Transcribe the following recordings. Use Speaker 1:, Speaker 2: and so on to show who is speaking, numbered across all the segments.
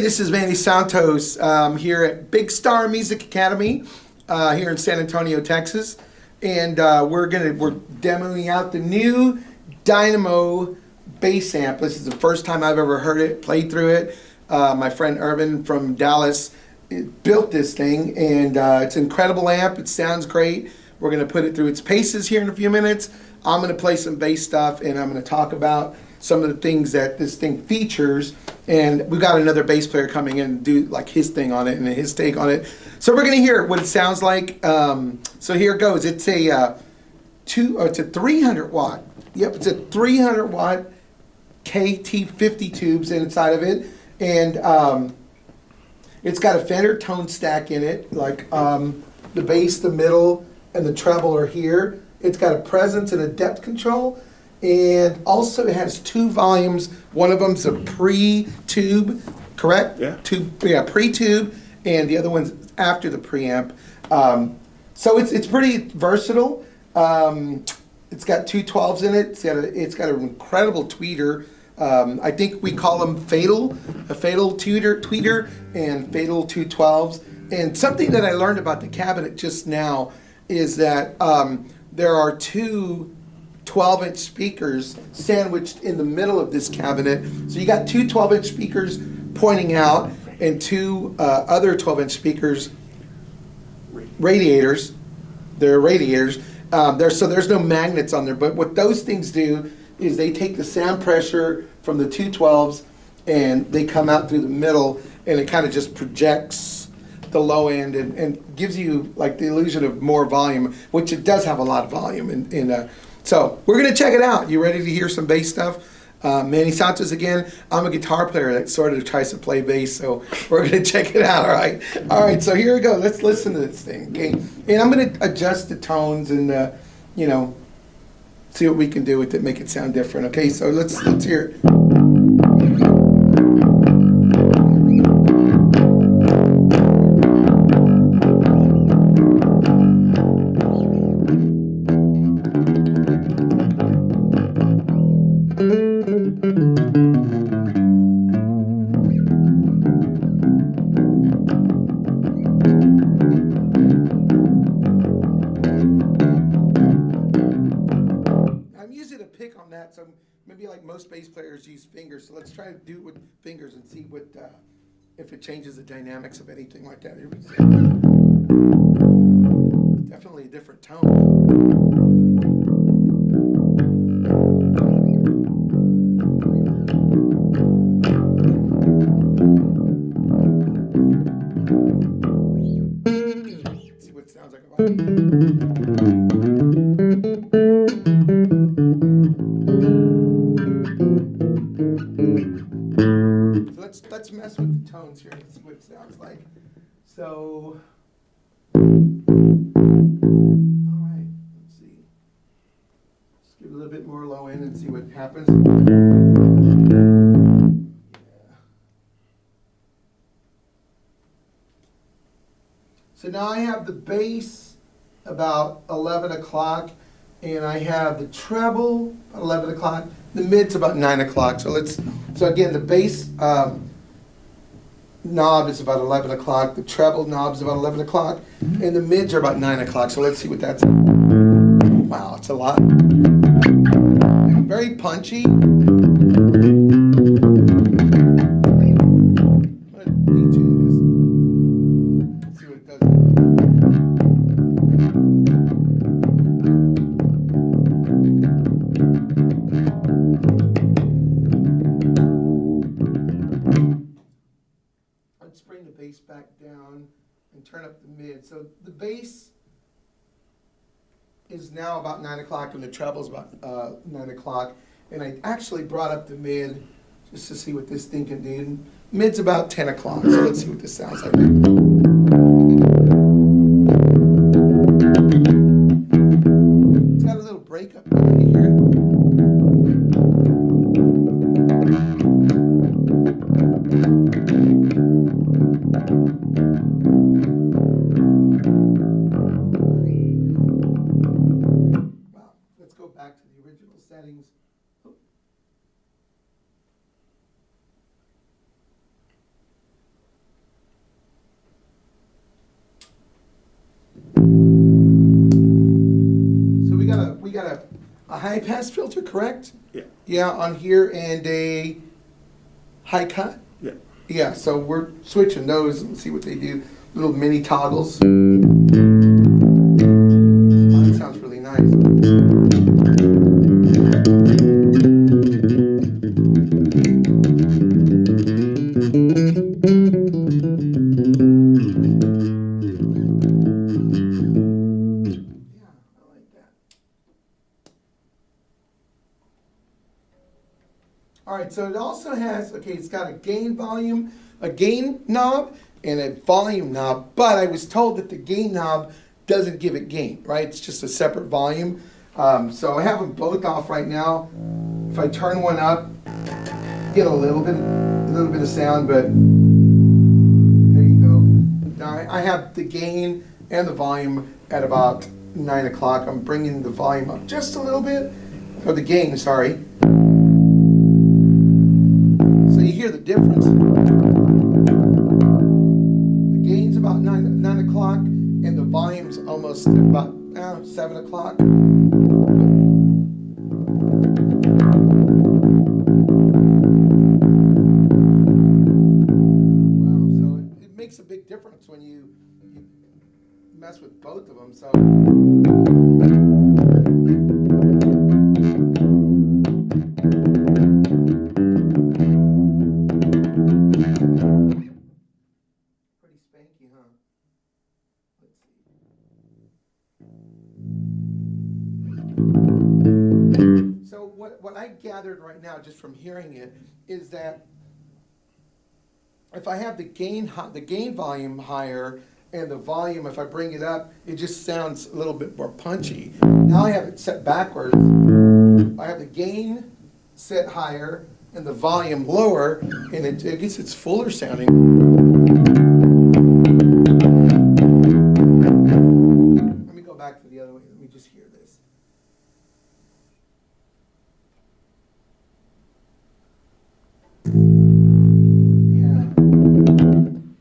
Speaker 1: this is Manny Santos here at Big Star Music Academy here in San Antonio, Texas, and we're demoing out the new Dynamo bass amp. This is the first time I've ever heard it, played through it. My friend Urban from Dallas built this thing, and it's an incredible amp. It sounds great. We're going to put it through its paces here in a few minutes. I'm going to play some bass stuff, and I'm going to talk about some of the things that this thing features. And we've got another bass player coming in and do like his thing on it and his take on it. So we're going to hear what it sounds like. So here it goes. It's a it's a 300 watt. Yep, it's a 300 watt KT50 tubes inside of it, and it's got a Fender tone stack in it. Like the bass, the middle, and the treble are here. It's got a presence and a depth control. And also it has two volumes. One of them's a pre-tube, correct?
Speaker 2: Yeah.
Speaker 1: Pre-tube, and the other one's after the preamp. So it's pretty versatile. It's got two 12s in it. It's got an incredible tweeter. I think we call them Fatal, a Fatal tweeter, and Fatal 212s. And something that I learned about the cabinet just now is that there are two 12-inch speakers sandwiched in the middle of this cabinet. So you got two 12-inch speakers pointing out and two other 12-inch speakers, radiators. They're radiators. So there's no magnets on there. But what those things do is they take the sound pressure from the two 12s and they come out through the middle, and it kind of just projects the low end and gives you like the illusion of more volume, which it does have a lot of volume. So we're going to check it out. You ready to hear some bass stuff? Manny Santos again. I'm a guitar player that sort of tries to play bass, so we're going to check it out, all right? All right, so here we go. Let's listen to this thing, okay? And I'm going to adjust the tones and, you know, see what we can do with it, make it sound different, okay? So let's hear it. So maybe like most bass players use fingers, so let's try to do it with fingers and see what if it changes the dynamics of anything like that. Here we go. Definitely a different tone. Let's see what it sounds like about. Let's mess with the tones here and see what it sounds like. So, all right, let's see. Let's give it a little bit more low end and see what happens. Yeah. So now I have the bass about 11 o'clock, and I have the treble about 11 o'clock. The mid's about 9 o'clock. So again, the bass knob is about 11 o'clock. The treble knob's about 11 o'clock. And the mids are about 9 o'clock. So let's see what that's. Wow, it's a lot. Very punchy. Let's see what it does. Let's bring the bass back down and turn up the mid. So the bass is now about 9 o'clock and the treble is about 9 o'clock. And I actually brought up the mid just to see what this thing can do. Mid's about 10 o'clock, so let's see what this sounds like. It's got a little break up right here. Wow, let's go back to the original settings. a high pass filter, correct?
Speaker 2: Yeah.
Speaker 1: Yeah, on here, and a high cut.
Speaker 2: Yeah.
Speaker 1: Yeah, so we're switching those and see what they do. Little mini toggles. Oh, that sounds really nice. All right, so it also has, okay, it's got a gain volume, a gain knob, and a volume knob, but I was told that the gain knob doesn't give it gain, right? It's just a separate volume. So I have them both off right now. If I turn one up, get a little bit of sound, but there you go. Now I have the gain and the volume at about 9 o'clock. I'm bringing the volume up just a little bit, or the gain, sorry. So you hear the difference. The gain's about 9 o'clock, and the volume's almost about 7 o'clock. Wow, so it makes a big difference when you mess with both of them. So. Pretty spanky, huh? Let's see. So what I gathered right now, just from hearing it, is that if I have the gain volume higher and the volume, if I bring it up, it just sounds a little bit more punchy. Now I have it set backwards. I have the gain set higher and the volume lower, and it gets its fuller sounding. Let me go back to the other way. Let me just hear this. Yeah.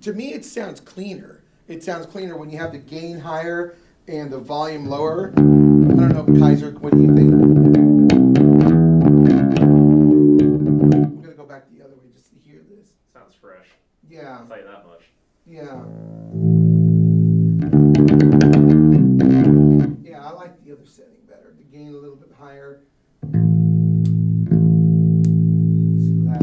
Speaker 1: To me, it sounds cleaner. It sounds cleaner when you have the gain higher and the volume lower. I don't know, Kaiser, what do you think? I'm going to go back the other way just to hear this.
Speaker 3: Sounds fresh.
Speaker 1: Yeah.
Speaker 3: I'll tell you that much.
Speaker 1: Yeah. Yeah, I like the other setting better. The gain a little bit higher. See that.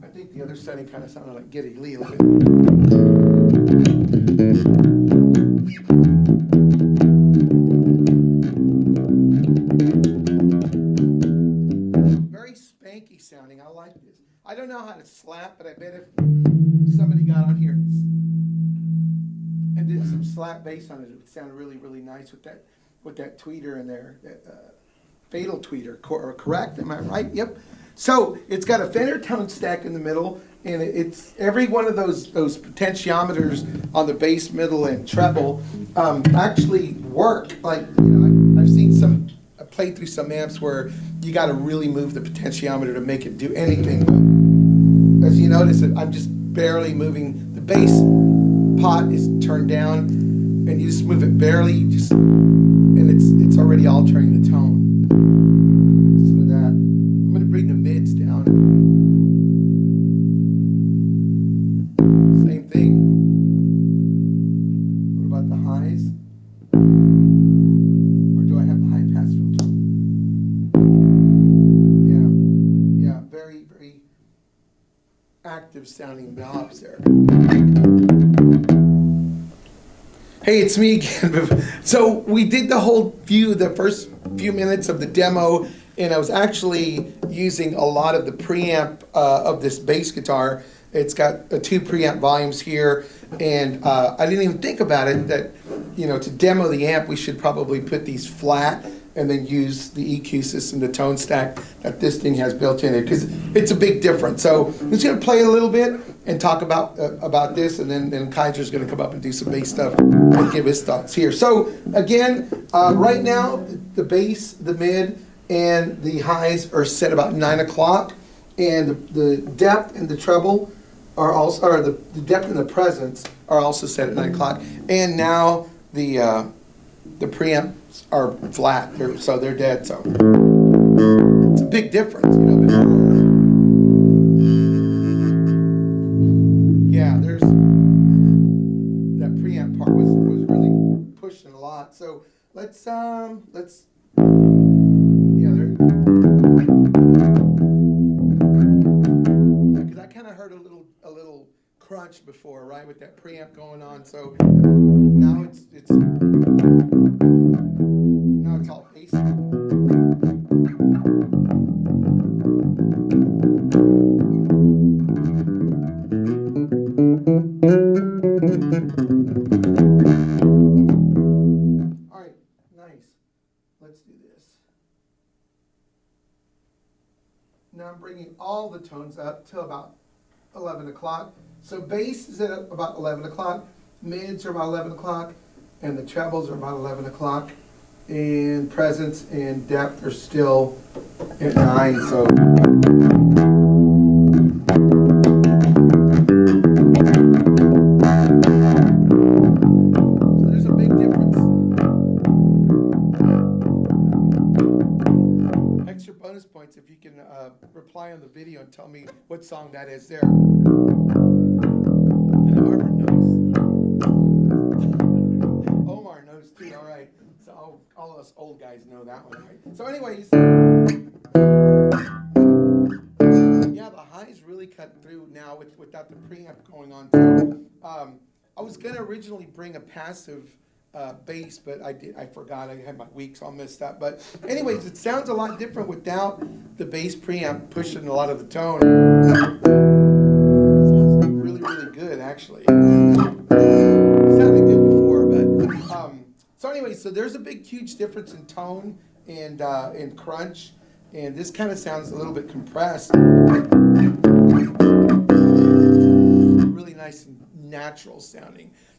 Speaker 1: I think the other setting kind of sounded like Geddy Lee a little bit. Very spanky sounding. I like this. I don't know how to slap, but I bet if somebody got on here and did some slap bass on it, it would sound really, really nice with that tweeter in there, that Fatal tweeter. Correct? Am I right? Yep. So it's got a Fender tone stack in the middle, and it's every one of those potentiometers on the bass, middle, and treble actually work. Like, you know, I've seen some. I played through some amps where you got to really move the potentiometer to make it do anything. As you notice, I'm just barely moving. The bass pot is turned down, and you just move it barely, and it's already altering the tone. Listen to that. I'm going to bring the mids down. Same thing. What about the highs? Or do I have the high pass filter? Yeah, very, very active sounding knobs there. Hey, it's me again. So we did the first few minutes of the demo, and I was actually using a lot of the preamp of this bass guitar. It's got 2 preamp volumes here, and I didn't even think about it that, you know, to demo the amp, we should probably put these flat and then use the EQ system, the tone stack that this thing has built in it, because it's a big difference. So I'm just going to play a little bit and talk about this, and then Kaiser's going to come up and do some bass stuff and give his thoughts here. So again, right now, the bass, the mid, and the highs are set about 9 o'clock, and the depth and the treble are also, or the depth and the presence are also set at 9 o'clock. And now the preamps are flat, so they're dead. So it's a big difference, you know. Before, yeah, there's that preamp part was really pushing a lot. So let's yeah, there. Because I kind of heard a little crunch before, right, with that preamp going on. So now it's all bass. All right, nice. Let's do this. Now I'm bringing all the tones up till about 11 o'clock. So bass is at about 11 o'clock, mids are about 11 o'clock, and the trebles are about 11 o'clock. And presence and depth are still at 9, so. So there's a big difference. Extra bonus points if you can reply on the video and tell me what song that is there. And Omar knows. Omar knows too, all right. So all of us old guys know that one, right? So anyways, yeah, the highs really cut through now without the preamp going on. So, I was going to originally bring a passive bass, but I forgot. I had my weeks all messed up. But anyways, it sounds a lot different without the bass preamp pushing a lot of the tone. It sounds really, really good, actually. It sounded good before, but so anyway, so there's a big, huge difference in tone and crunch, and this kind of sounds a little bit compressed. Really nice and natural sounding.